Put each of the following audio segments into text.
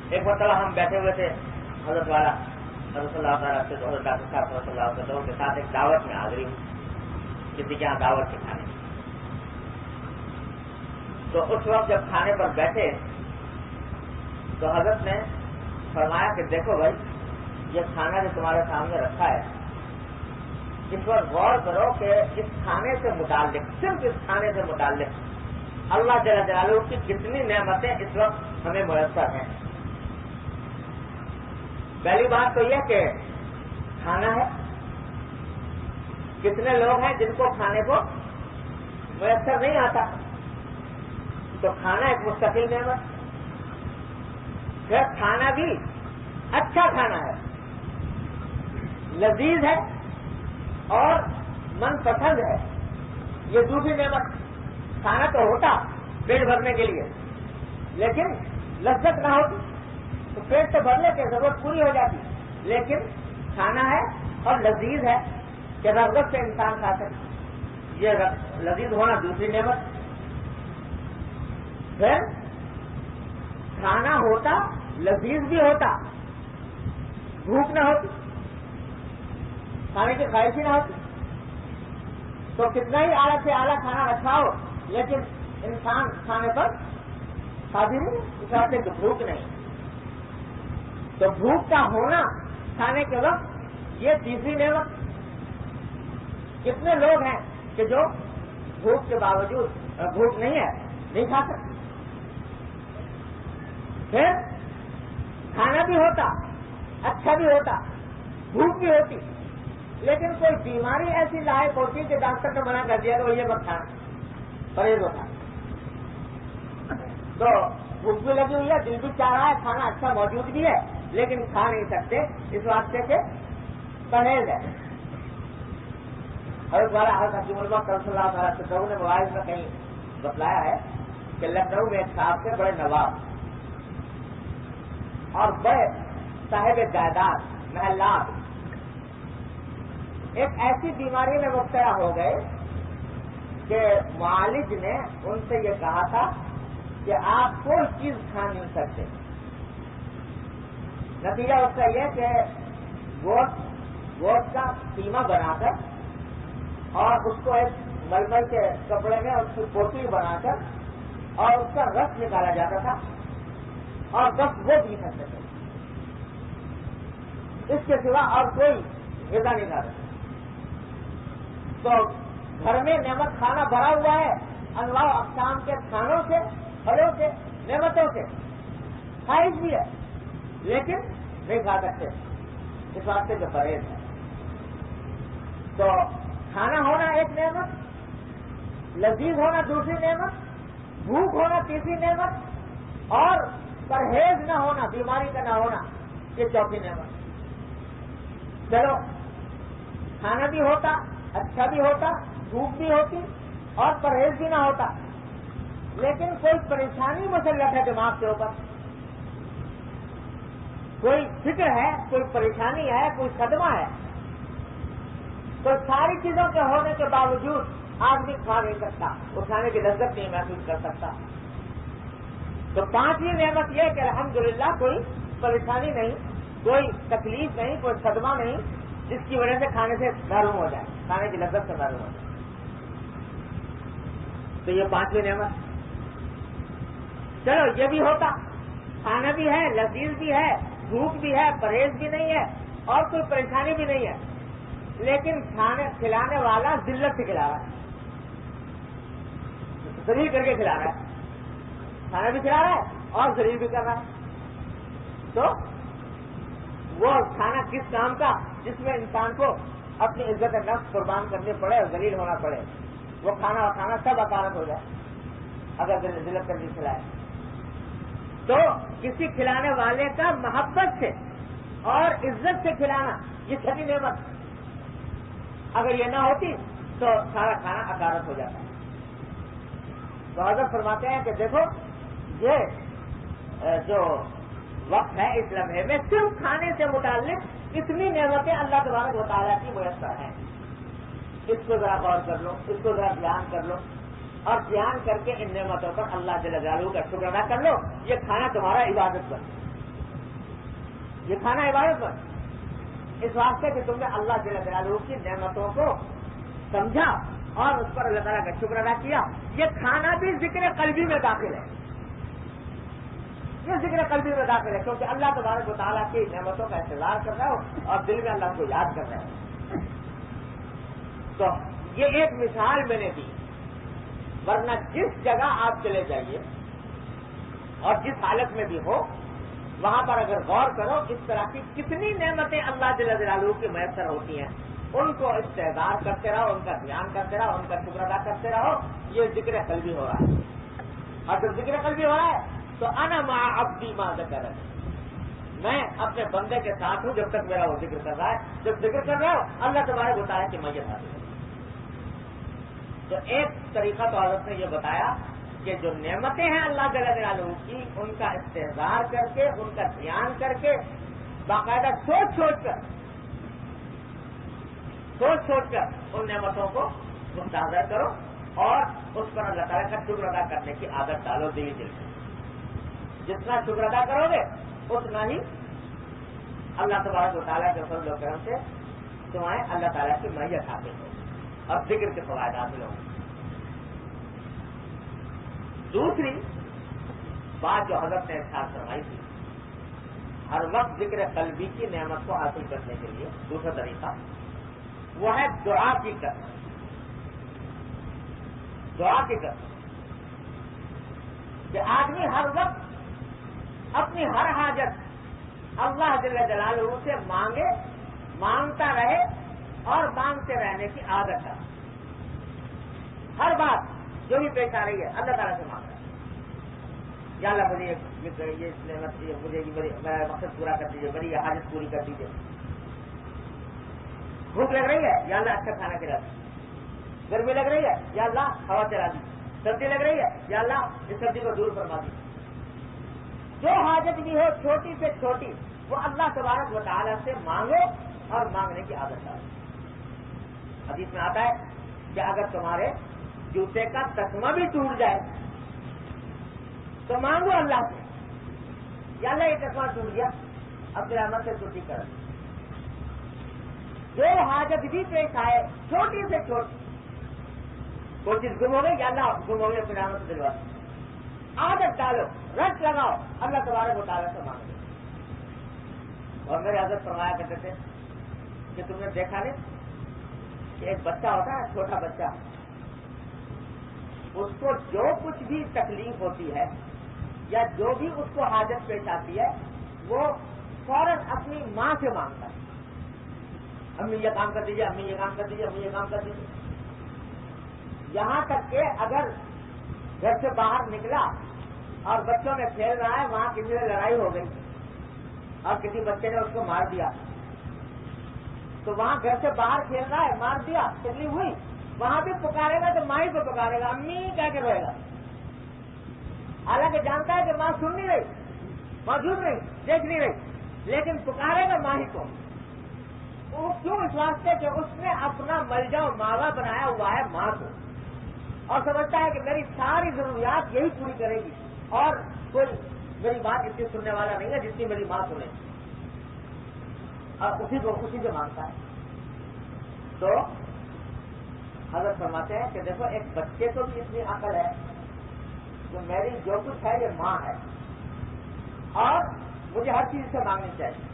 ایک مرتبہ ہم بیٹھے ہوئے تھے حضرت والا حضرت صلی اللہ تعالیٰ سے حضرت ڈاکٹر صاحب صلی اللہ علیہ وسلم کے ساتھ ایک دعوت میں حاضری ہوئی، کسی کے یہاں دعوت کے کھانے. تو اس وقت جب کھانے پر بیٹھے تو حضرت نے فرمایا کہ دیکھو بھائی، یہ کھانا جو تمہارے سامنے رکھا ہے اس پر غور کرو کہ اس کھانے سے متعلق، صرف اس کھانے سے متعلق اللہ جل جلالہ کی کتنی نعمتیں اس وقت ہمیں میسر ہیں. پہلی بات تو یہ کہ کھانا ہے، کتنے لوگ ہیں جن کو کھانے کو میسر نہیں آتا، تو کھانا ایک مستقل نعمت. پھر کھانا بھی اچھا کھانا ہے، لذیذ ہے اور من پسند ہے، یہ دوسری نعمت. کھانا تو ہوتا پیٹ بھرنے کے لیے، لیکن لذت نہ ہوتی تو پیٹ تو بھرنے کی ضرورت پوری ہو جاتی. لیکن کھانا ہے اور لذیذ ہے کہ رغبت سے انسان کھا سکے، یہ لذیذ ہونا دوسری نعمت. پھر کھانا ہوتا لذیذ بھی ہوتا، بھوک نہ ہوتی، کھانے کی خواہش ہی نہ ہوتی، تو کتنا ہی اعلیٰ سے اعلیٰ کھانا رکھا ہو لیکن انسان کھانے پر قادر نہیں، اس واسطے کہ بھوک نہیں. تو بھوک کا ہونا کھانے کے وقت یہ تیسری نعمت. کتنے لوگ ہیں کہ جو بھوک کے باوجود بھوک نہیں ہے نہیں کھا سکتے. پھر کھانا بھی ہوتا، اچھا بھی ہوتا، بھوک بھی ہوتی، لیکن کوئی بیماری ایسی لاحق ہوتی کہ ڈاکٹر نے منع کر دیا کہ یہ مت کھانا، پرہیز ہوتا. تو بھوک بھی لگی ہوئی ہے، دل بھی چاہ رہا ہے، کھانا اچھا موجود بھی ہے لیکن کھا نہیں سکتے اس واسطے کہ پرہیز ہے. حضرت والا حضرت حکیم اللہ صلی اللہ علیہ وسلم نے مواعظ میں کہیں بتلایا ہے کہ لکھنؤ میں ایک صاحب سے بڑے نواب اور بڑے صاحب جائیداد محلات ایک ایسی بیماری میں مبتلا ہو گئے کہ معالج نے ان سے یہ کہا تھا کہ آپ کوئی چیز کھا نہیں سکتے. نتیجہ اس کا یہ کہ گوشت کا قیمہ بنا کر اور اس کو ایک ململ کے کپڑے میں اس کی پوٹلی بنا کر اور اس کا رس نکالا جاتا تھا اور بس وہ پی سکتے تھے، اس کے سوا اور کوئی غذا نہیں کھا سکتے. تو گھر میں نعمت کھانا بھرا ہوا ہے انواع اقسام کے کھانوں سے، پھلوں سے، نعمتوں سے، خواہش بھی ہے لیکن نہیں کھا سکتے اس واسطے جو پرہیز ہے. تو کھانا ہونا ایک نعمت، لذیذ ہونا دوسری نعمت، بھوک ہونا تیسری نعمت اور پرہیز نہ ہونا، بیماری کا نہ ہونا، یہ چوتھی نعمت. چلو کھانا بھی ہوتا، اچھا بھی ہوتا، بھوک بھی ہوتی اور پرہیز بھی نہ ہوتا، لیکن کوئی پریشانی مسلط ہے دماغ کے اوپر، کوئی فکر ہے، کوئی پریشانی ہے، کوئی صدمہ ہے، تو ساری چیزوں کے ہونے کے باوجود آدمی کھا نہیں سکتا، وہ کھانے کی لذت نہیں محسوس کر سکتا. تو پانچویں نعمت یہ کہ الحمدللہ کوئی پریشانی نہیں، کوئی تکلیف نہیں، کوئی صدمہ نہیں جس کی وجہ سے کھانے سے محروم ہو جائے، کھانے کی لذت سے محروم ہو جائے. تو یہ پانچویں نعمت. چلو یہ بھی ہوتا، کھانا بھی ہے، لذیذ بھی ہے، بھوک بھی ہے، پرہیز بھی نہیں ہے اور کوئی پریشانی بھی نہیں ہے، لیکن کھلانے والا ذلت سے کھلا رہا ہے، ذلیل کر کے کھلا رہا ہے، کھانا بھی کھلا رہا ہے اور ذلیل بھی کر رہا ہے. تو وہ کھانا کس کام کا جس میں انسان کو اپنی عزت نفس قربان کرنے پڑے اور ذلیل ہونا پڑے، وہ کھانا اور کھانا سب اکارت ہو جائے اگر ذلت کر کے کھلائے. تو کسی کھلانے والے کا محبت سے اور عزت سے کھلانا یہ چھٹی نعمت. اگر یہ نہ ہوتی تو سارا کھانا اکارت ہو جاتا ہے. تو حضرت فرماتے ہیں کہ دیکھو یہ جو وقت ہے اس لمحے میں صرف کھانے سے متعلق اتنی نعمتیں اللہ تبارک و تعالیٰ کی میسر ہیں. اس کو ذرا غور کر لو، اس کو ذرا دھیان کر لو اور دھیان کر کے ان نعمتوں پر اللہ جل جلالہ کا شکر ادا کر لو. یہ کھانا تمہارا عبادت بن. یہ کھانا عبادت بن اس واسطے کہ تم نے اللہ جل جلالہ کی نعمتوں کو سمجھا اور اس پر اللہ تعالیٰ کا شکر ادا کیا. یہ کھانا بھی ذکر قلبی میں داخل ہے. یہ ذکر قلبی میں داخل ہے کیونکہ اللہ تبارک و تعالیٰ کی نعمتوں کا انتظار کر رہا ہو اور دل میں اللہ کو یاد کر رہا ہو. تو یہ ایک مثال میں نے دی. ورنہ جس جگہ آپ چلے جائیے اور جس حالت میں بھی ہو وہاں پر اگر غور کرو اس طرح کی کتنی نعمتیں اللہ جل جلالہ کی میسر ہوتی ہیں ان کو استحضار کرتے رہو, ان کا دھیان کرتے رہو, ان کا شکر ادا کرتے رہو. یہ ذکر قلبی ہو رہا ہے. اور جب ذکر قلبی ہو رہا ہے تو انا مع عبدی ما ذکرنی, میں اپنے بندے کے ساتھ ہوں جب تک میرا وہ ذکر کر رہا ہے. جب ذکر کر رہا ہو اللہ تبارک و تعالیٰ کی میت حاصل ہے. تو ایک طریقہ تو حضرت نے یہ بتایا کہ جو نعمتیں ہیں اللہ جل جلالہ کی ان کا استحضار کر کے, ان کا دھیان کر کے, باقاعدہ سوچ سوچ کر ان نعمتوں کو مستحضر کرو اور اس پر اللہ تعالیٰ کا شکر ادا کرنے کی عادت ڈالو دل دل میں. جتنا شکر ادا کرو گے اتنا ہی اللہ تبارک و تعالیٰ کے فضل و کرم سے تمہیں اللہ تعالیٰ کی میت حاصل ہوگی اور ذکر کے فوائد حاصل ہوں گے. دوسری بات جو حضرت نے ارشاد فرمائی تھی, ہر وقت ذکر قلبی کی نعمت کو حاصل کرنے کے لیے دوسرا طریقہ وہ ہے دعا کی کرنا. دعا کی کرنا کہ آدمی ہر وقت اپنی ہر حاجت اللہ جل جلالہ سے مانگے, مانگتا رہے اور مانگتے رہنے کی عادت ہے. ہر بات جو بھی پیش آ رہی ہے اللہ تعالیٰ سے مانگ رہا ہے. یا اللہ مجھے یہ نعمت مجھے میرا مقصد پورا کر دیجیے, میری یہ حاجت پوری کر دیجیے. بھوک لگ رہی ہے یا اللہ اچھا کھانا کھلا دی. گرمی لگ رہی ہے یا اللہ ہوا چلا دی. سردی لگ رہی ہے یا اللہ اس سردی کو دور فرما دی. جو حاجت بھی ہو چھوٹی سے چھوٹی وہ اللہ تبارک و تعالیٰ سے مانگو اور مانگنے کی عادت ڈالو. حدیث میں آتا ہے کہ اگر تمہارے جوتے کا تسمہ بھی ٹوٹ جائے تو مانگو اللہ سے, یا اللہ یہ تسمہ ٹوٹ گیا اب رحمت سے چھٹی کر. جو حاجت بھی پیش آئے چھوٹی سے چھوٹی, کوئی چیز گم ہو گئی یا اللہ گم ہو گئی اپنی رحمت سے دلوا. عادت ڈالو, رٹ لگاؤ, اللہ تبارک و تعالیٰ سے مانگو. اور میرے حضرت فرمایا کرتے تھے کہ تم نے دیکھا نہیں کہ ایک بچہ ہوتا ہے, چھوٹا بچہ, اس کو جو کچھ بھی تکلیف ہوتی ہے یا جو بھی اس کو حاجت پیش آتی ہے وہ فوراً اپنی ماں سے مانگتا ہے. امی یہ کام کر دیجیے, امی یہ کام کر دیجیے, امی یہ کام کر دیجیے. یہاں تک کہ اگر گھر سے باہر نکلا اور بچوں میں کھیل رہا ہے, وہاں کسی سے لڑائی ہو گئی اور کسی بچے نے اس کو مار دیا, تو وہاں گھر سے باہر کھیل رہا ہے, مار دیا, تکلیف ہوئی, وہاں بھی پکارے گا تو ماں ہی کو پکارے گا, امی کہہ کے رہے گا. حالانکہ جانتا ہے کہ ماں سن نہیں رہی, موجود نہیں, دیکھ نہیں رہی, لیکن پکارے گا ماں ہی کو. وہ کیوں؟ اس واسطے کہ اس نے اپنا ملجا و ماوا بنایا ہوا ہے ماں کو, اور سمجھتا ہے کہ میری ساری ضروریات یہی پوری کرے گی اور کوئی میری بات اتنی سننے والا نہیں ہے جتنی میری ماں سنے, اور اسی کو اسی سے مانگتا ہے. تو حضرت فرماتے ہیں کہ دیکھو ایک بچے کو بھی اتنی عقل ہے کہ میری جو کچھ ہے یہ ماں ہے اور مجھے ہر چیز سے مانگنی چاہیے.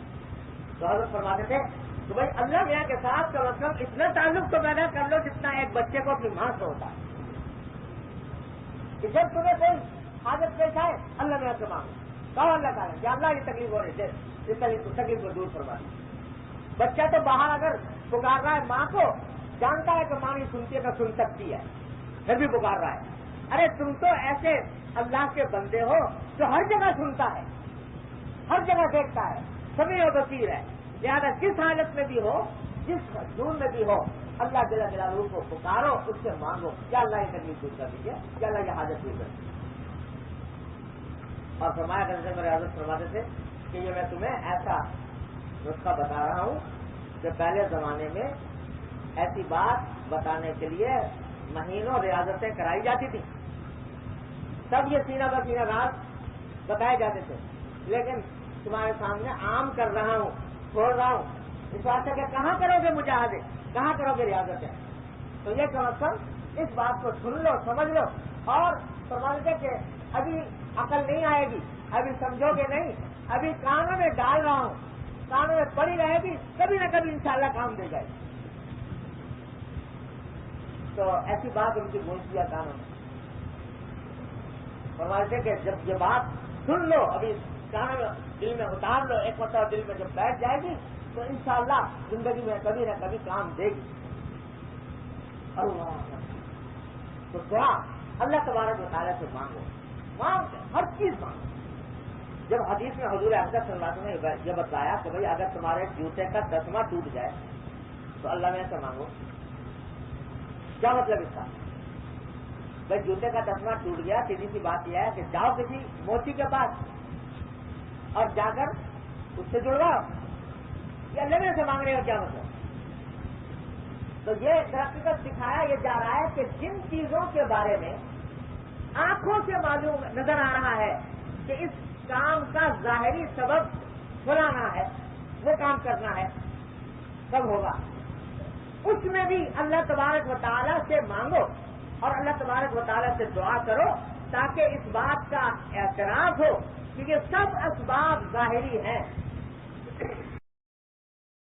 تو حضرت فرماتے تھے کہ بھائی اللہ میاں کے ساتھ کم از کم اتنا تعلق تو پیدا کر لو جتنا ایک بچے کو اپنی ماں سے ہوتا ہے. کہ جب تمہیں کوئی حاجت پیش آئے اللہ میاں سے مانگو, کہو اللہ تعالیٰ کہ اللہ یہ تکلیف ہو رہی ہے, اس تکلیف کو دور کروا دیں. بچہ تو باہر اگر پکار رہا ہے ماں کو, جانتا ہے کہ ماں نہیں سنتی ہے, تو سن سکتی ہے, پھر بھی پکار رہا ہے. ارے تم تو ایسے اللہ کے بندے ہو جو ہر جگہ سنتا ہے, ہر جگہ دیکھتا ہے, سمیع و بصیر ہے. لہٰذا جس حالت میں بھی ہو, جس دور میں بھی ہو, اللہ جل جلالہ کو پکارو, اس سے مانگو کیا اللہ یہ تکلیف دور کر دیجیے, کیا اللہ یہ حاجت دور کر دیجیے. اور فرمایا کرتے میرے حضرت فرماتے تھے کہ یہ میں تمہیں ایسا نسخہ بتا رہا ہوں کہ پہلے زمانے میں ایسی بات بتانے کے لیے مہینوں ریاضتیں کرائی جاتی تھیں, تب یہ سینہ بہ سینہ راز بتائے جاتے تھے. لیکن تمہارے سامنے عام کر رہا ہوں، چھوڑ رہا ہوں، اس واسطے کہ کہاں کرو گے مجاہدے، کہاں کرو گے ریاضتیں؟ تو یہ کم از کم اس بات کو سن لو، سمجھ لو، اور سمجھ دے کہ ابھی عقل نہیں آئے گی، ابھی سمجھو گے نہیں، ابھی کانوں میں ڈال رہا ہوں، کانوں میں پڑی رہے گی، کبھی نہ کبھی انشاءاللہ کام دے جائے گی۔ تو ایسی بات ان کی گونج دیا کانوں میں، فرماتے کہ جب یہ بات سن لو، ابھی کانوں میں دل میں اتار لو، ایک مرتبہ دل میں جب بیٹھ جائے گی تو انشاءاللہ زندگی میں کبھی نہ کبھی کام دے گی۔ اللہ تو دعا اللہ تبارک و تعالیٰ سے مانگو، ہر چیز مانگو۔ جب حدیث میں حضور اقدس صلی اللہ علیہ وسلم نے یہ بتایا کہ بھائی اگر تمہارے جوتے کا دسواں ٹوٹ جائے تو اللہ میں سے مانگو، کیا مطلب اس کا؟ بھائی جوتے کا دسواں ٹوٹ گیا، سیدھی سی بات یہ ہے کہ جاؤ کسی موچی کے پاس اور جا کر اس سے جڑواؤ، یہ اللہ میں سے مانگ رہے ہو، کیا مطلب؟ تو یہ حقیقت دکھایا یہ جا رہا ہے کہ جن چیزوں کے بارے میں آنکھوں سے معلوم نظر آ رہا ہے کہ اس کام کا ظاہری سبب کھلانا ہے، وہ کام کرنا ہے، کب ہوگا؟ اس میں بھی اللہ تبارک و تعالیٰ سے مانگو اور اللہ تبارک و تعالیٰ سے دعا کرو تاکہ اس بات کا اعتراف ہو کہ یہ سب اسباب ظاہری ہیں،